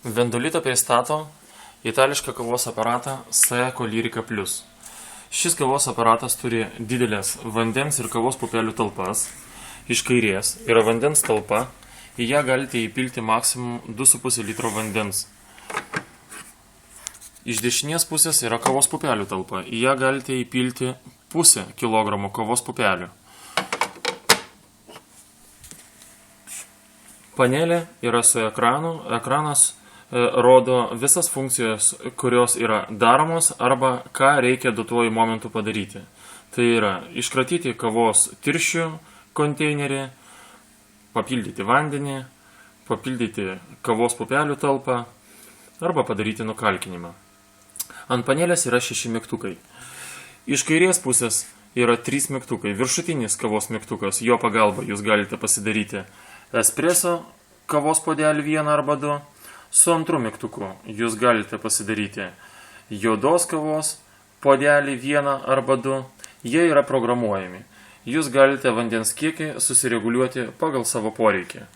Vendolito pristato itališką kavos aparatą Saeco Lyrica Plus. Šis kavos aparatas turi didelės vandens ir kavos pupelių talpas. Iš kairės yra vandens talpa, į ją galite įpilti maksimum 2,5 litro vandens. Iš dešinės pusės yra kavos pupelių talpa, į ją galite įpilti 0,5 kg kavos pupelių. Panelė yra su ekranu, ekranas rodo visas funkcijos, kurios yra daromos arba ką reikia duotuoju momentu padaryti. Tai yra iškratyti kavos tirščių konteinerį, papildyti vandenį, papildyti kavos pupelių talpą arba padaryti nukalkinimą. Ant panelės yra 6 mygtukai. Iš kairės pusės yra 3 mygtukai. Viršutinis kavos mygtukas, jo pagalba jūs galite pasidaryti espreso kavos puodelį 1 arba 2. Su antru mygtuku jūs galite pasidaryti juodos kavos puodelį 1 arba 2. Jie yra programuojami. Jūs galite vandens kiekį susireguliuoti pagal savo poreikį.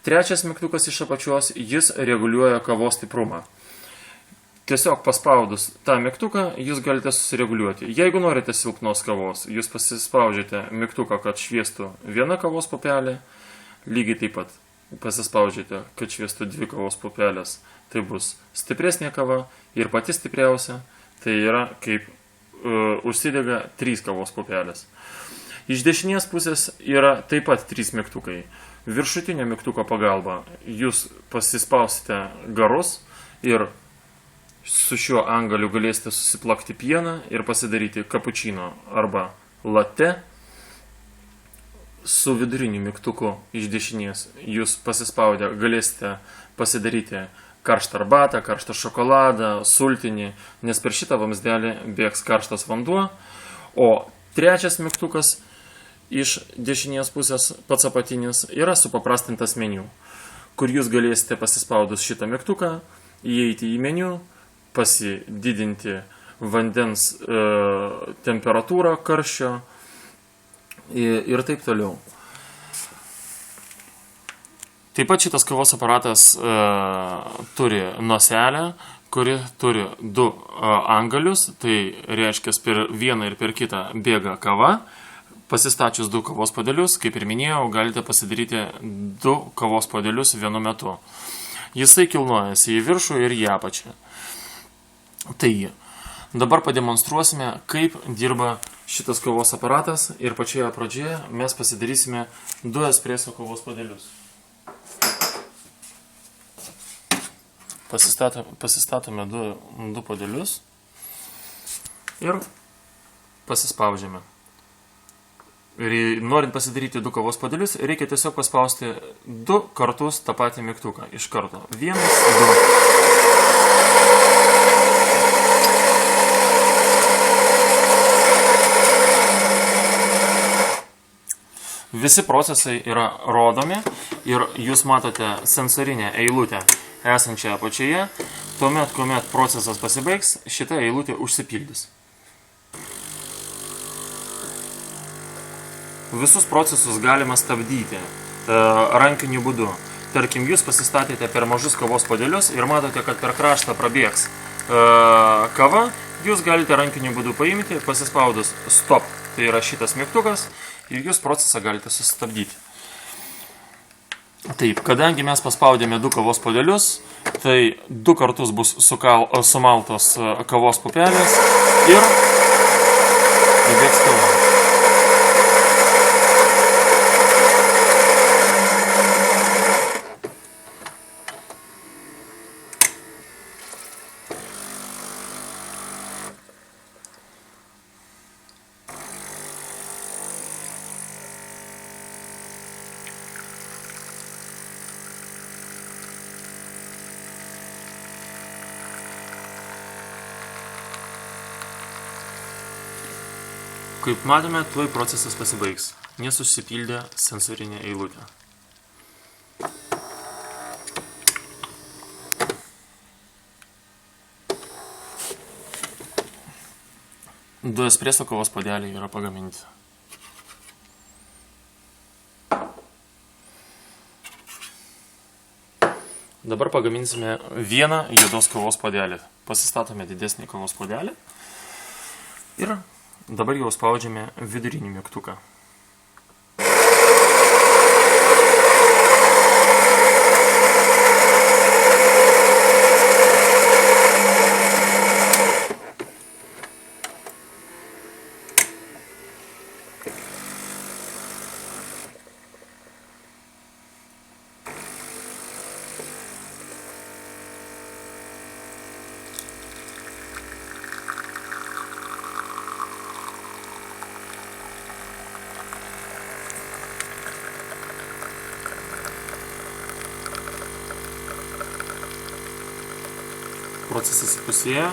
Trečias mygtukas iš apačios, jis reguliuoja kavos stiprumą. Tiesiog paspaudus tą mygtuką, jūs galite susireguliuoti. Jeigu norite silpnos kavos, jūs pasispaudžiate mygtuką, kad šviestų 1 kavos pupelė, lygiai taip pat pasispaudžiate, kad šviestų 2 kavos pupelės. Tai bus stipresnė kava ir pati stipriausia, tai yra kaip užsidega 3 kavos pupelės. Iš dešinės pusės yra taip pat 3 mygtukai. Viršutinio mygtuko pagalba jūs pasispausite garus ir su šiuo antgaliu galėsite susiplakti pieną ir pasidaryti kapučino arba latte. Su viduriniu mygtuku iš dešinės jūs pasispaudę galėsite pasidaryti karštą arbatą, karštą šokoladą, sultinį, nes per šitą vamzdelį bėgs karštas vanduo. O trečias mygtukas iš dešinės pusės, pats apatinis, yra supaprastintas meniu, kur jūs galėsite pasispaudus šitą mygtuką, įeiti į meniu, pasididinti vandens temperatūrą karščio ir taip toliau. Taip pat šitas kavos aparatas turi noselę, kuri turi 2 antgalius, tai reiškia per vieną ir per kitą bėga kava. Pasistačius 2 kavos puodelius, kaip ir minėjau, galite pasidaryti 2 kavos puodelius vienu metu. Jisai kilnojasi į viršų ir į apačią. Taigi, dabar pademonstruosime, kaip dirba šitas kavos aparatas ir pačioje pradžioje mes pasidarysime 2 espreso kavos puodelius. Pasistatome 2 puodelius ir pasispaudžiame. Ir norint pasidaryti 2 kavos puodelius, reikia tiesiog paspausti 2 kartus tą patį mygtuką. Iš karto. 1, 2. Visi procesai yra rodomi ir jūs matote sensorinę eilutę esančią apačioje. Tuomet, kuomet procesas pasibaigs, šita eilutė užsipildys. Visus procesus galima stabdyti rankiniu būdu. Tarkim, jūs pasistatėte per mažus kavos puodelius ir matote, kad per kraštą prabėgs kava, jūs galite rankiniu būdu paimti, pasispaudus stop, tai yra šitas mygtukas, ir jūs procesą galite sustabdyti. Taip, kadangi mes paspaudėme 2 kavos puodelius, tai 2 kartus bus sumaltos kavos pupelės ir įbėgs kava. Kaip matome, tuoj procesas pasibaigs, nes užsipildė sensorinė eilutė. Du espreso kavos puodeliai yra pagaminti. Dabar pagaminsime vieną juodos kavos puodelį. Pasistatome didesnį kavos puodelį ir dabar jau spaudžiame vidurinį mygtuką. Procesas įpusėjo.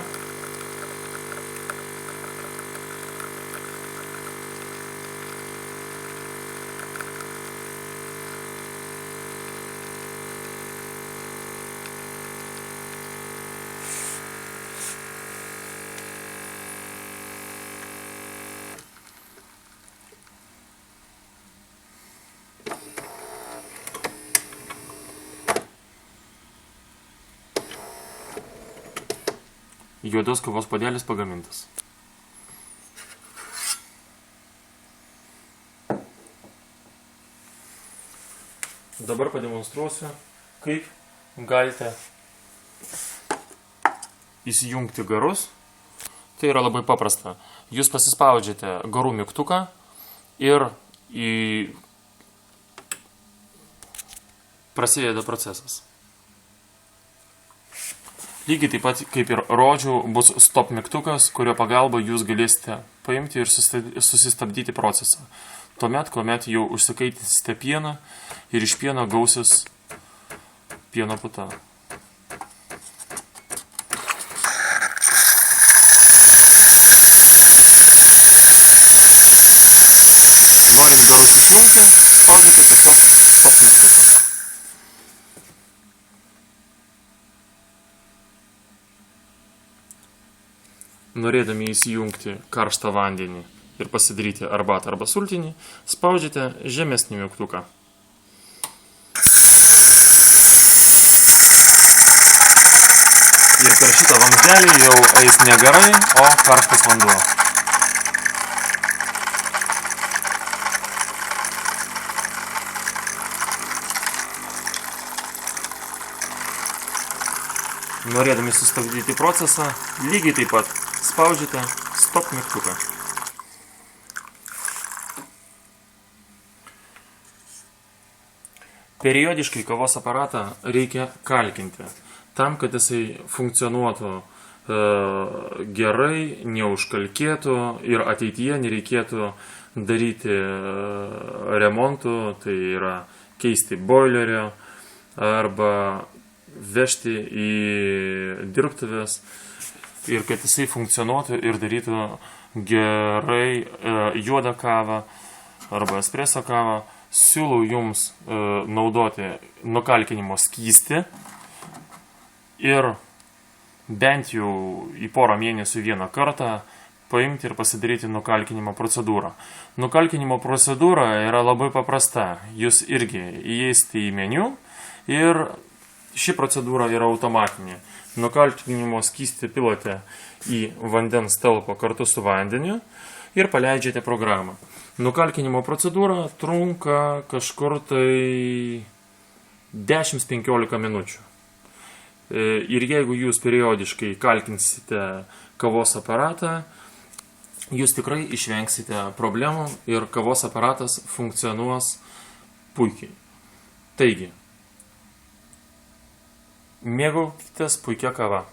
Juodos kavos puodelis pagamintas. Dabar pademonstruosiu, kaip galite įsijungti garus. Tai yra labai paprasta. Jūs pasispaudžiate garų mygtuką ir prasideda procesas. Lygiai taip pat kaip ir rodžiau, bus stop mygtukas, kurio pagalba jūs galėsite paimti ir susistabdyti procesą. Tuomet, kuomet jau užsikaitysite pieną ir iš pieno gausis pieno puta. Norint garus išjungti, spaudžiate tiesiog stop mygtuką. Norėdami įsijungti karštą vandenį ir pasidaryti arbatą arba sultinį, spaudžiate žemesnį mygtuką. Ir per šitą vamzdelį jau eis ne garai, o karštas vanduo. Norėdami sustabdyti procesą, lygiai taip pat spaudžiate stop mygtuką. Periodiškai kavos aparatą reikia kalkinti, tam, kad jisai funkcionuotų gerai, neužkalkėtų ir ateityje nereikėtų daryti remontų, tai yra keisti boilerio arba vežti į dirbtuves ir kad jisai funkcionuotų ir darytų gerai juodą kavą arba espresso kavą. Siūlau jums naudoti nukalkinimo skystį ir bent jau į porą mėnesių vieną kartą paimti ir pasidaryti nukalkinimo procedūrą. Nukalkinimo procedūra yra labai paprasta. Jūs irgi įeisite į meniu ir ši procedūra yra automatinė. Nukalkinimo skystį pilate į vandens talpą kartu su vandeniu ir paleidžiate programą. Nukalkinimo procedūra trunka kažkur tai 10-15 minučių. Ir jeigu jūs periodiškai kalkinsite kavos aparatą, jūs tikrai išvengsite problemų ir kavos aparatas funkcionuos puikiai. Taigi, mėgaukitės puikia kava.